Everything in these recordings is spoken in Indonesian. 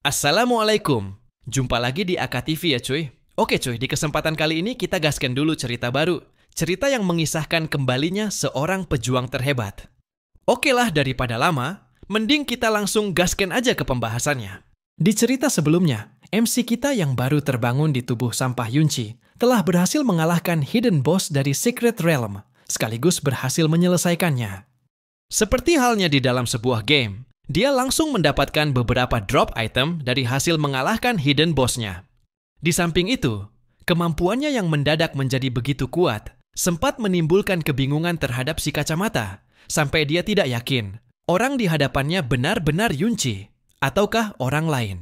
Assalamualaikum. Jumpa lagi di AKTV ya cuy. Oke cuy, di kesempatan kali ini kita gaskan dulu cerita baru. Cerita yang mengisahkan kembalinya seorang pejuang terhebat. Oke lah, daripada lama, mending kita langsung gaskan aja ke pembahasannya. Di cerita sebelumnya, MC kita yang baru terbangun di tubuh sampah Yunchi telah berhasil mengalahkan hidden boss dari Secret Realm, sekaligus berhasil menyelesaikannya. Seperti halnya di dalam sebuah game, dia langsung mendapatkan beberapa drop item dari hasil mengalahkan hidden boss-nya. Di samping itu, kemampuannya yang mendadak menjadi begitu kuat sempat menimbulkan kebingungan terhadap si kacamata, sampai dia tidak yakin orang di hadapannya benar-benar Yunchi ataukah orang lain.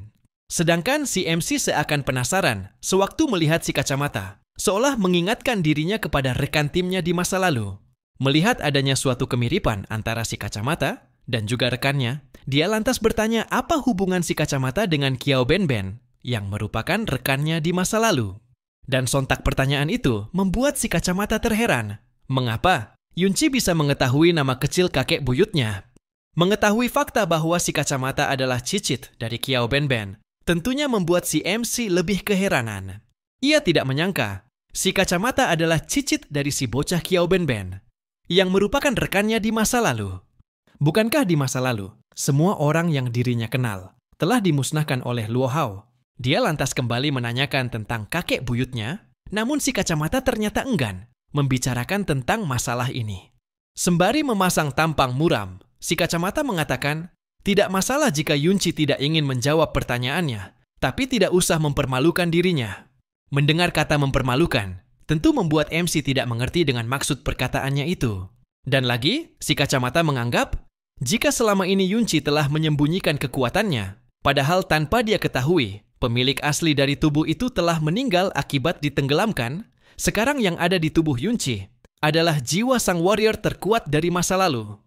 Sedangkan si MC seakan penasaran sewaktu melihat si kacamata, seolah mengingatkan dirinya kepada rekan timnya di masa lalu. Melihat adanya suatu kemiripan antara si kacamata dan juga rekannya, dia lantas bertanya apa hubungan si kacamata dengan Qiao Benben yang merupakan rekannya di masa lalu. Dan sontak pertanyaan itu membuat si kacamata terheran. Mengapa Yunchi bisa mengetahui nama kecil kakek buyutnya? Mengetahui fakta bahwa si kacamata adalah cicit dari Qiao Benben tentunya membuat si MC lebih keheranan. Ia tidak menyangka si kacamata adalah cicit dari si bocah Qiao Benben yang merupakan rekannya di masa lalu. Bukankah di masa lalu, semua orang yang dirinya kenal telah dimusnahkan oleh Luo Hao? Dia lantas kembali menanyakan tentang kakek buyutnya, namun si kacamata ternyata enggan membicarakan tentang masalah ini. Sembari memasang tampang muram, si kacamata mengatakan, tidak masalah jika Yunchi tidak ingin menjawab pertanyaannya, tapi tidak usah mempermalukan dirinya. Mendengar kata mempermalukan, tentu membuat MC tidak mengerti dengan maksud perkataannya itu. Dan lagi, si kacamata menganggap, jika selama ini Yunchi telah menyembunyikan kekuatannya, padahal tanpa dia ketahui, pemilik asli dari tubuh itu telah meninggal akibat ditenggelamkan, sekarang yang ada di tubuh Yunchi adalah jiwa sang warrior terkuat dari masa lalu.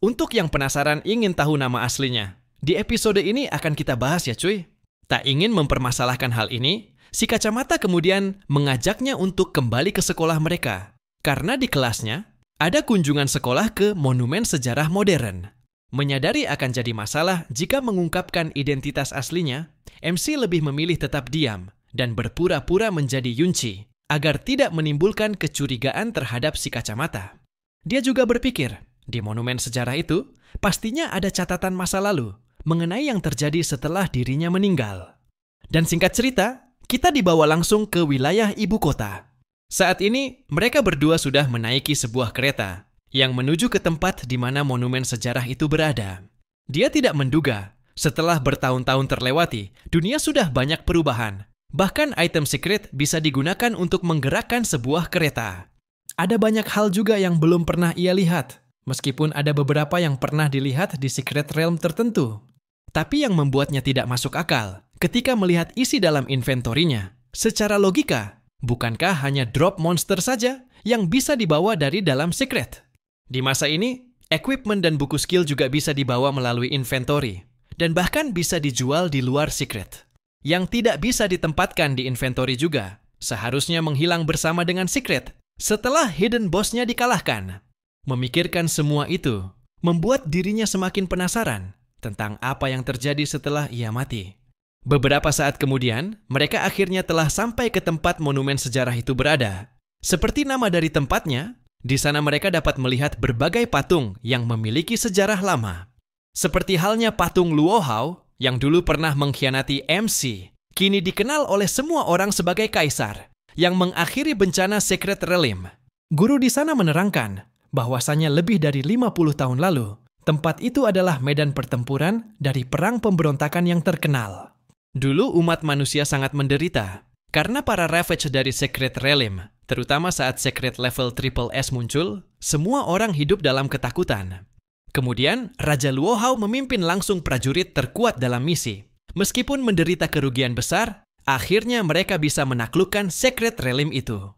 Untuk yang penasaran ingin tahu nama aslinya, di episode ini akan kita bahas ya cuy. Tak ingin mempermasalahkan hal ini, si kacamata kemudian mengajaknya untuk kembali ke sekolah mereka. Karena di kelasnya, ada kunjungan sekolah ke monumen sejarah modern. Menyadari akan jadi masalah jika mengungkapkan identitas aslinya, MC lebih memilih tetap diam dan berpura-pura menjadi Yunchi agar tidak menimbulkan kecurigaan terhadap si kacamata. Dia juga berpikir, di monumen sejarah itu pastinya ada catatan masa lalu mengenai yang terjadi setelah dirinya meninggal. Dan singkat cerita, kita dibawa langsung ke wilayah ibu kota. Saat ini, mereka berdua sudah menaiki sebuah kereta yang menuju ke tempat di mana monumen sejarah itu berada. Dia tidak menduga, setelah bertahun-tahun terlewati, dunia sudah banyak perubahan. Bahkan item secret bisa digunakan untuk menggerakkan sebuah kereta. Ada banyak hal juga yang belum pernah ia lihat, meskipun ada beberapa yang pernah dilihat di Secret Realm tertentu. Tapi yang membuatnya tidak masuk akal, ketika melihat isi dalam inventorinya, secara logika, bukankah hanya drop monster saja yang bisa dibawa dari dalam secret? Di masa ini, equipment dan buku skill juga bisa dibawa melalui inventory, dan bahkan bisa dijual di luar secret. Yang tidak bisa ditempatkan di inventory juga, seharusnya menghilang bersama dengan secret setelah hidden boss-nya dikalahkan. Memikirkan semua itu, membuat dirinya semakin penasaran tentang apa yang terjadi setelah ia mati. Beberapa saat kemudian, mereka akhirnya telah sampai ke tempat monumen sejarah itu berada. Seperti nama dari tempatnya, di sana mereka dapat melihat berbagai patung yang memiliki sejarah lama. Seperti halnya patung Luo Hao yang dulu pernah mengkhianati MC, kini dikenal oleh semua orang sebagai kaisar yang mengakhiri bencana Secret Realm. Guru di sana menerangkan bahwasanya lebih dari 50 tahun lalu, tempat itu adalah medan pertempuran dari perang pemberontakan yang terkenal. Dulu umat manusia sangat menderita karena para ravage dari Secret Realm, terutama saat Secret Level Triple S muncul, semua orang hidup dalam ketakutan. Kemudian, Raja Luo Hao memimpin langsung prajurit terkuat dalam misi. Meskipun menderita kerugian besar, akhirnya mereka bisa menaklukkan Secret Realm itu.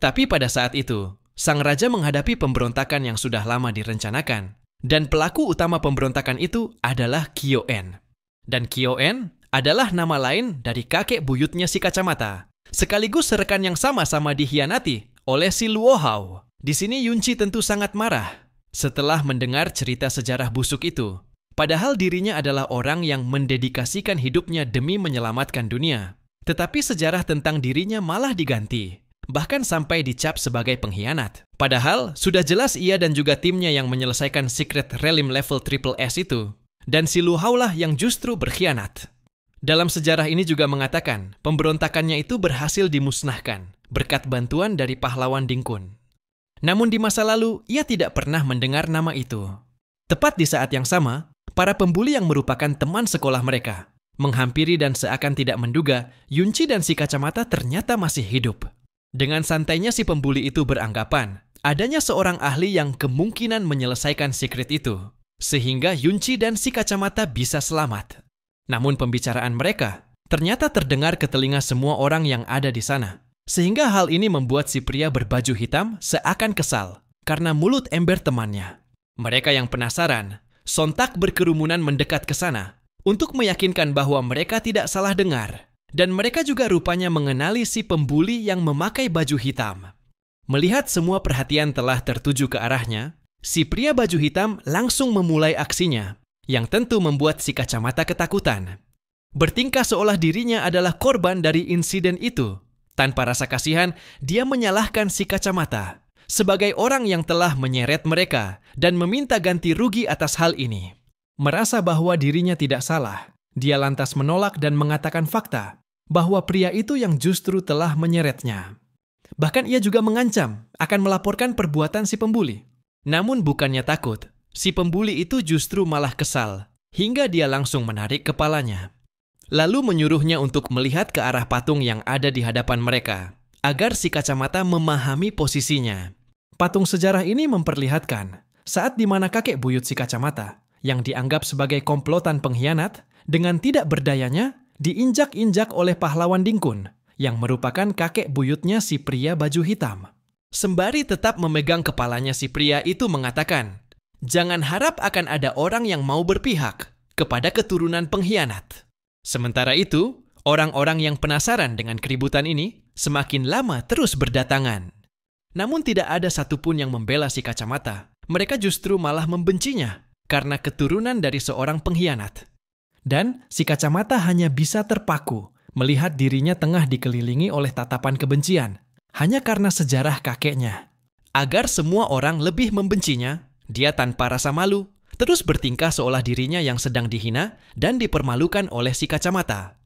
Tapi pada saat itu, sang raja menghadapi pemberontakan yang sudah lama direncanakan. Dan pelaku utama pemberontakan itu adalah Qiao En. Dan Qiao En adalah nama lain dari kakek buyutnya si kacamata. Sekaligus rekan yang sama-sama dikhianati oleh si Luo Hao. Di sini Yunchi tentu sangat marah. Setelah mendengar cerita sejarah busuk itu, Padahal dirinya adalah orang yang mendedikasikan hidupnya demi menyelamatkan dunia. Tetapi sejarah tentang dirinya malah diganti, bahkan sampai dicap sebagai pengkhianat. Padahal sudah jelas ia dan juga timnya yang menyelesaikan Secret Realm level Triple S itu. Dan si Lu Hao lah yang justru berkhianat. Dalam sejarah ini juga mengatakan, pemberontakannya itu berhasil dimusnahkan berkat bantuan dari pahlawan Ding Kun. Namun di masa lalu, ia tidak pernah mendengar nama itu. Tepat di saat yang sama, para pembuli yang merupakan teman sekolah mereka menghampiri dan seakan tidak menduga, Yunci dan si kacamata ternyata masih hidup. Dengan santainya si pembuli itu beranggapan, adanya seorang ahli yang kemungkinan menyelesaikan secret itu, sehingga Yunci dan si kacamata bisa selamat. Namun pembicaraan mereka ternyata terdengar ke telinga semua orang yang ada di sana. Sehingga hal ini membuat si pria berbaju hitam seakan kesal karena mulut ember temannya. Mereka yang penasaran, sontak berkerumunan mendekat ke sana untuk meyakinkan bahwa mereka tidak salah dengar. Dan mereka juga rupanya mengenali si pembuli yang memakai baju hitam. Melihat semua perhatian telah tertuju ke arahnya, si pria baju hitam langsung memulai aksinya, yang tentu membuat si kacamata ketakutan. Bertingkah seolah dirinya adalah korban dari insiden itu. Tanpa rasa kasihan, dia menyalahkan si kacamata sebagai orang yang telah menyeret mereka dan meminta ganti rugi atas hal ini. Merasa bahwa dirinya tidak salah, dia lantas menolak dan mengatakan fakta bahwa pria itu yang justru telah menyeretnya. Bahkan ia juga mengancam akan melaporkan perbuatan si pembuli. Namun bukannya takut, si pembuli itu justru malah kesal, hingga dia langsung menarik kepalanya. Lalu menyuruhnya untuk melihat ke arah patung yang ada di hadapan mereka, agar si kacamata memahami posisinya. Patung sejarah ini memperlihatkan saat di mana kakek buyut si kacamata, yang dianggap sebagai komplotan pengkhianat, dengan tidak berdayanya, diinjak-injak oleh pahlawan Ding Kun, yang merupakan kakek buyutnya si pria baju hitam. Sembari tetap memegang kepalanya si pria itu mengatakan, jangan harap akan ada orang yang mau berpihak kepada keturunan pengkhianat. Sementara itu, orang-orang yang penasaran dengan keributan ini semakin lama terus berdatangan. Namun tidak ada satupun yang membela si kacamata. Mereka justru malah membencinya karena keturunan dari seorang pengkhianat. Dan si kacamata hanya bisa terpaku melihat dirinya tengah dikelilingi oleh tatapan kebencian hanya karena sejarah kakeknya. Agar semua orang lebih membencinya, dia tanpa rasa malu, terus bertingkah seolah dirinya yang sedang dihina dan dipermalukan oleh si kacamata.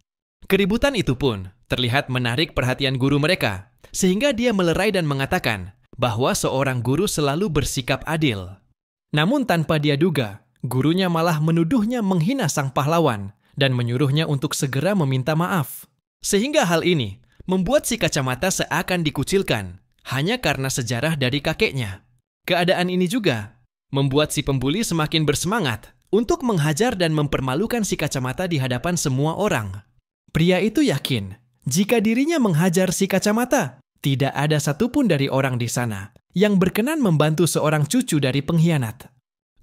Keributan itu pun terlihat menarik perhatian guru mereka, sehingga dia melerai dan mengatakan bahwa seorang guru selalu bersikap adil. Namun tanpa dia duga, gurunya malah menuduhnya menghina sang pahlawan dan menyuruhnya untuk segera meminta maaf. Sehingga hal ini membuat si kacamata seakan dikucilkan hanya karena sejarah dari kakeknya. Keadaan ini juga membuat si pembuli semakin bersemangat untuk menghajar dan mempermalukan si kacamata di hadapan semua orang. Pria itu yakin jika dirinya menghajar si kacamata, tidak ada satupun dari orang di sana yang berkenan membantu seorang cucu dari pengkhianat.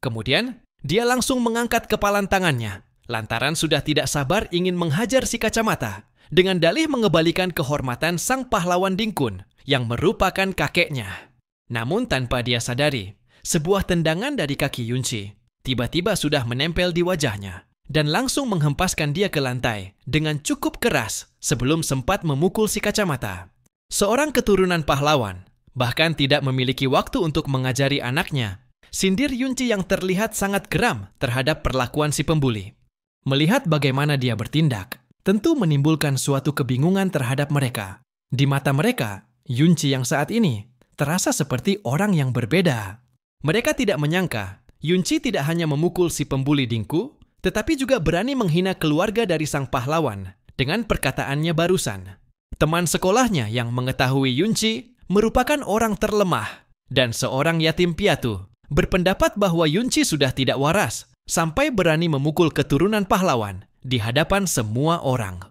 Kemudian, dia langsung mengangkat kepalan tangannya, lantaran sudah tidak sabar ingin menghajar si kacamata, dengan dalih mengembalikan kehormatan sang pahlawan Ding Kun yang merupakan kakeknya. Namun tanpa dia sadari, sebuah tendangan dari kaki Yunci tiba-tiba sudah menempel di wajahnya dan langsung menghempaskan dia ke lantai dengan cukup keras sebelum sempat memukul si kacamata. Seorang keturunan pahlawan bahkan tidak memiliki waktu untuk mengajari anaknya. Sindir Yunci yang terlihat sangat geram terhadap perlakuan si pembuli. Melihat bagaimana dia bertindak, tentu menimbulkan suatu kebingungan terhadap mereka. Di mata mereka, Yunci yang saat ini terasa seperti orang yang berbeda. Mereka tidak menyangka Yunci tidak hanya memukul si pembuli Dingku, tetapi juga berani menghina keluarga dari sang pahlawan dengan perkataannya barusan. Teman sekolahnya yang mengetahui Yunci merupakan orang terlemah dan seorang yatim piatu, berpendapat bahwa Yunci sudah tidak waras sampai berani memukul keturunan pahlawan di hadapan semua orang.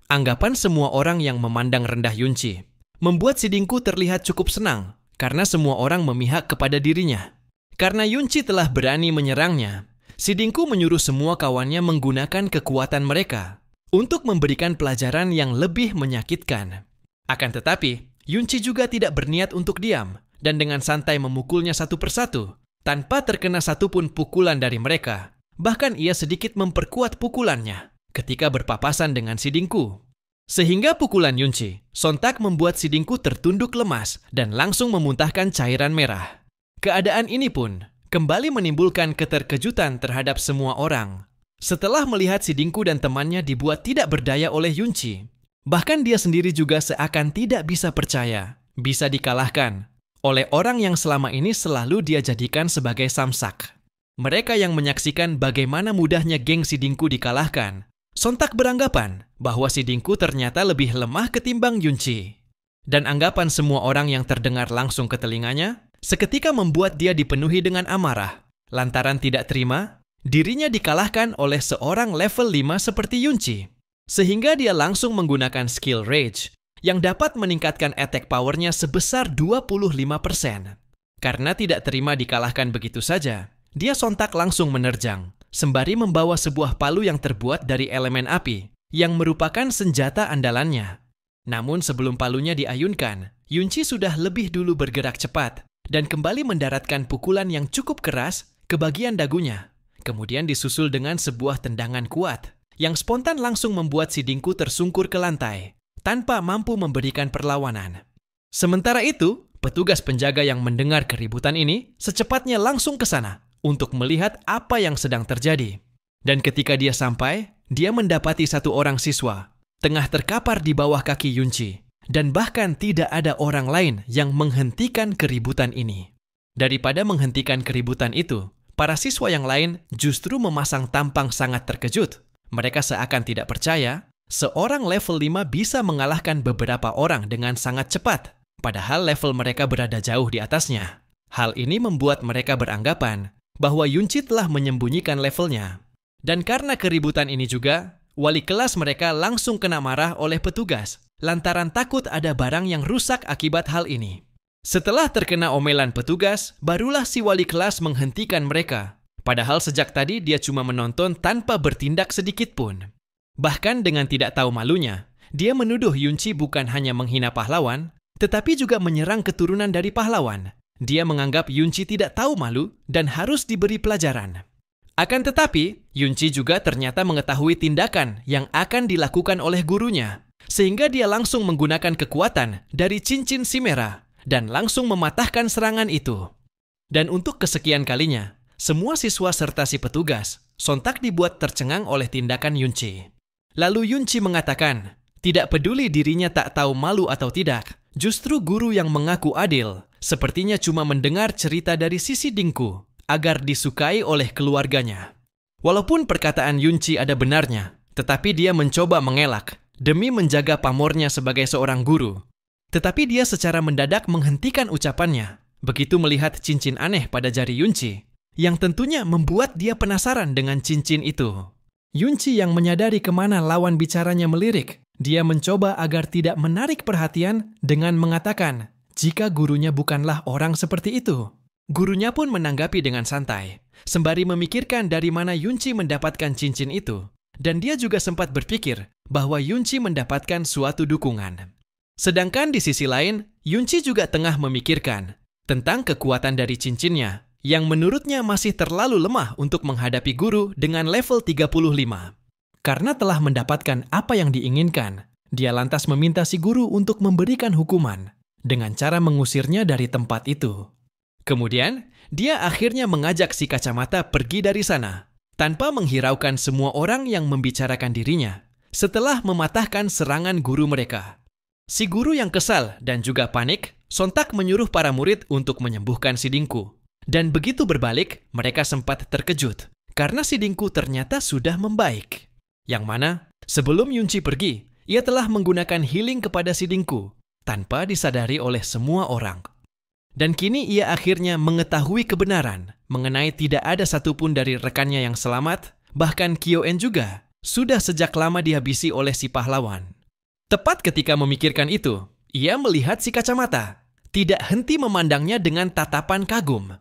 Anggapan semua orang yang memandang rendah Yunci membuat si Dingku terlihat cukup senang karena semua orang memihak kepada dirinya. Karena Yunci telah berani menyerangnya, si Dingku menyuruh semua kawannya menggunakan kekuatan mereka untuk memberikan pelajaran yang lebih menyakitkan. Akan tetapi, Yunci juga tidak berniat untuk diam dan dengan santai memukulnya satu persatu tanpa terkena satupun pukulan dari mereka. Bahkan ia sedikit memperkuat pukulannya ketika berpapasan dengan si Dingku. Sehingga pukulan Yunci sontak membuat si Dingku tertunduk lemas dan langsung memuntahkan cairan merah. Keadaan ini pun kembali menimbulkan keterkejutan terhadap semua orang. Setelah melihat si Dingku dan temannya dibuat tidak berdaya oleh Yunci, bahkan dia sendiri juga seakan tidak bisa percaya bisa dikalahkan oleh orang yang selama ini selalu dia jadikan sebagai samsak. Mereka yang menyaksikan bagaimana mudahnya geng si Dingku dikalahkan, sontak beranggapan bahwa si Dingku ternyata lebih lemah ketimbang Yunci. Dan anggapan semua orang yang terdengar langsung ke telinganya, seketika membuat dia dipenuhi dengan amarah, lantaran tidak terima dirinya dikalahkan oleh seorang level 5 seperti Yunci. Sehingga dia langsung menggunakan skill Rage, yang dapat meningkatkan attack power-nya sebesar 25%. Karena tidak terima dikalahkan begitu saja, dia sontak langsung menerjang, sembari membawa sebuah palu yang terbuat dari elemen api, yang merupakan senjata andalannya. Namun sebelum palunya diayunkan, Yunci sudah lebih dulu bergerak cepat, dan kembali mendaratkan pukulan yang cukup keras ke bagian dagunya. Kemudian disusul dengan sebuah tendangan kuat, yang spontan langsung membuat si Dingku tersungkur ke lantai, tanpa mampu memberikan perlawanan. Sementara itu, petugas penjaga yang mendengar keributan ini secepatnya langsung ke sana untuk melihat apa yang sedang terjadi. Dan ketika dia sampai, dia mendapati satu orang siswa tengah terkapar di bawah kaki Yunci, dan bahkan tidak ada orang lain yang menghentikan keributan ini. Daripada menghentikan keributan itu, para siswa yang lain justru memasang tampang sangat terkejut. Mereka seakan tidak percaya seorang level 5 bisa mengalahkan beberapa orang dengan sangat cepat, padahal level mereka berada jauh di atasnya. Hal ini membuat mereka beranggapan bahwa Yunci telah menyembunyikan levelnya. Dan karena keributan ini juga, wali kelas mereka langsung kena marah oleh petugas, lantaran takut ada barang yang rusak akibat hal ini. Setelah terkena omelan petugas, barulah si wali kelas menghentikan mereka. Padahal sejak tadi dia cuma menonton tanpa bertindak sedikit pun. Bahkan dengan tidak tahu malunya, dia menuduh Yunci bukan hanya menghina pahlawan, tetapi juga menyerang keturunan dari pahlawan. Dia menganggap Yunci tidak tahu malu dan harus diberi pelajaran. Akan tetapi, Yunci juga ternyata mengetahui tindakan yang akan dilakukan oleh gurunya, sehingga dia langsung menggunakan kekuatan dari cincin si merah dan langsung mematahkan serangan itu. Dan untuk kesekian kalinya, semua siswa serta si petugas sontak dibuat tercengang oleh tindakan Yunci. Lalu Yunci mengatakan, tidak peduli dirinya tak tahu malu atau tidak, justru guru yang mengaku adil sepertinya cuma mendengar cerita dari sisi Dingku agar disukai oleh keluarganya. Walaupun perkataan Yunci ada benarnya, tetapi dia mencoba mengelak demi menjaga pamornya sebagai seorang guru. Tetapi dia secara mendadak menghentikan ucapannya begitu melihat cincin aneh pada jari Yunci, yang tentunya membuat dia penasaran dengan cincin itu. Yunci yang menyadari kemana lawan bicaranya melirik, dia mencoba agar tidak menarik perhatian dengan mengatakan jika gurunya bukanlah orang seperti itu. Gurunya pun menanggapi dengan santai, sembari memikirkan dari mana Yunci mendapatkan cincin itu, dan dia juga sempat berpikir bahwa Yunci mendapatkan suatu dukungan. Sedangkan di sisi lain, Yunci juga tengah memikirkan tentang kekuatan dari cincinnya, yang menurutnya masih terlalu lemah untuk menghadapi guru dengan level 35. Karena telah mendapatkan apa yang diinginkan, dia lantas meminta si guru untuk memberikan hukuman dengan cara mengusirnya dari tempat itu. Kemudian, dia akhirnya mengajak si kacamata pergi dari sana, tanpa menghiraukan semua orang yang membicarakan dirinya, setelah mematahkan serangan guru mereka. Si guru yang kesal dan juga panik, sontak menyuruh para murid untuk menyembuhkan si Dingku. Dan begitu berbalik, mereka sempat terkejut karena si Dingku ternyata sudah membaik. Yang mana, sebelum Yunci pergi, ia telah menggunakan healing kepada si Dingku tanpa disadari oleh semua orang. Dan kini ia akhirnya mengetahui kebenaran mengenai tidak ada satupun dari rekannya yang selamat, bahkan Kyoen juga sudah sejak lama dihabisi oleh si pahlawan. Tepat ketika memikirkan itu, ia melihat si kacamata, tidak henti memandangnya dengan tatapan kagum.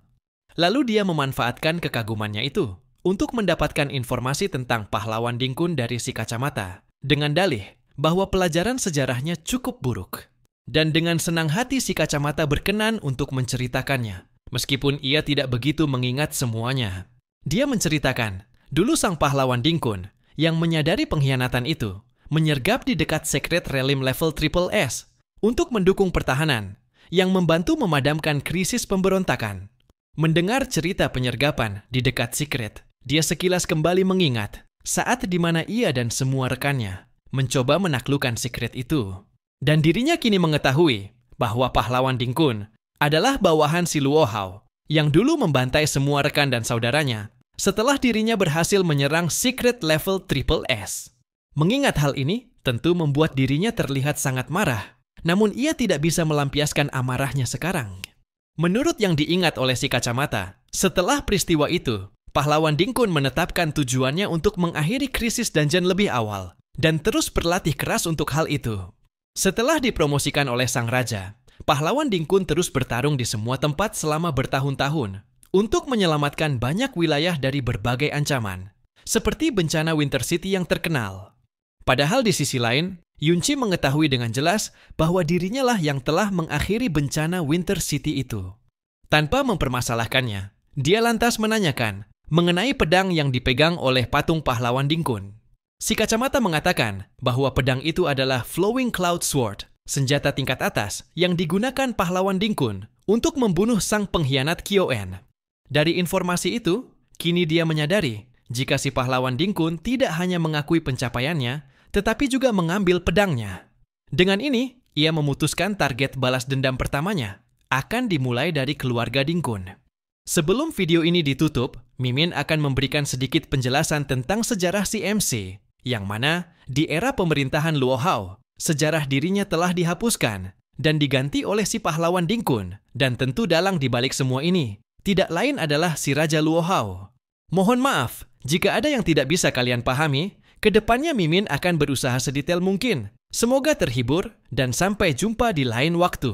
Lalu dia memanfaatkan kekagumannya itu untuk mendapatkan informasi tentang pahlawan Dingkun dari si kacamata dengan dalih bahwa pelajaran sejarahnya cukup buruk. Dan dengan senang hati si kacamata berkenan untuk menceritakannya, meskipun ia tidak begitu mengingat semuanya. Dia menceritakan Dulu sang pahlawan Dingkun, yang menyadari pengkhianatan itu, menyergap di dekat Secret Realm level Triple S untuk mendukung pertahanan, yang membantu memadamkan krisis pemberontakan. Mendengar cerita penyergapan di dekat Secret, dia sekilas kembali mengingat saat di mana ia dan semua rekannya mencoba menaklukkan Secret itu. Dan dirinya kini mengetahui bahwa pahlawan Dingkun adalah bawahan si Luo Hao yang dulu membantai semua rekan dan saudaranya setelah dirinya berhasil menyerang Secret level Triple S. Mengingat hal ini, tentu membuat dirinya terlihat sangat marah, namun ia tidak bisa melampiaskan amarahnya sekarang. Menurut yang diingat oleh si kacamata, setelah peristiwa itu, pahlawan Dingkun menetapkan tujuannya untuk mengakhiri krisis dungeon lebih awal dan terus berlatih keras untuk hal itu. Setelah dipromosikan oleh sang raja, pahlawan Dingkun terus bertarung di semua tempat selama bertahun-tahun untuk menyelamatkan banyak wilayah dari berbagai ancaman, seperti bencana Winter City yang terkenal. Padahal di sisi lain, Yunci mengetahui dengan jelas bahwa dirinya lah yang telah mengakhiri bencana Winter City itu. Tanpa mempermasalahkannya, dia lantas menanyakan mengenai pedang yang dipegang oleh patung pahlawan Dingkun. Si kacamata mengatakan bahwa pedang itu adalah Flowing Cloud Sword, senjata tingkat atas yang digunakan pahlawan Dingkun untuk membunuh sang pengkhianat Kyoen. Dari informasi itu, kini dia menyadari jika si pahlawan Dingkun tidak hanya mengakui pencapaiannya, tetapi juga mengambil pedangnya. Dengan ini, ia memutuskan target balas dendam pertamanya akan dimulai dari keluarga Dingkun. Sebelum video ini ditutup, Mimin akan memberikan sedikit penjelasan tentang sejarah si MC, yang mana di era pemerintahan Luo Hao, sejarah dirinya telah dihapuskan dan diganti oleh si pahlawan Dingkun, dan tentu dalang di balik semua ini tidak lain adalah si Raja Luo Hao. Mohon maaf, jika ada yang tidak bisa kalian pahami, kedepannya Mimin akan berusaha sedetail mungkin. Semoga terhibur dan sampai jumpa di lain waktu.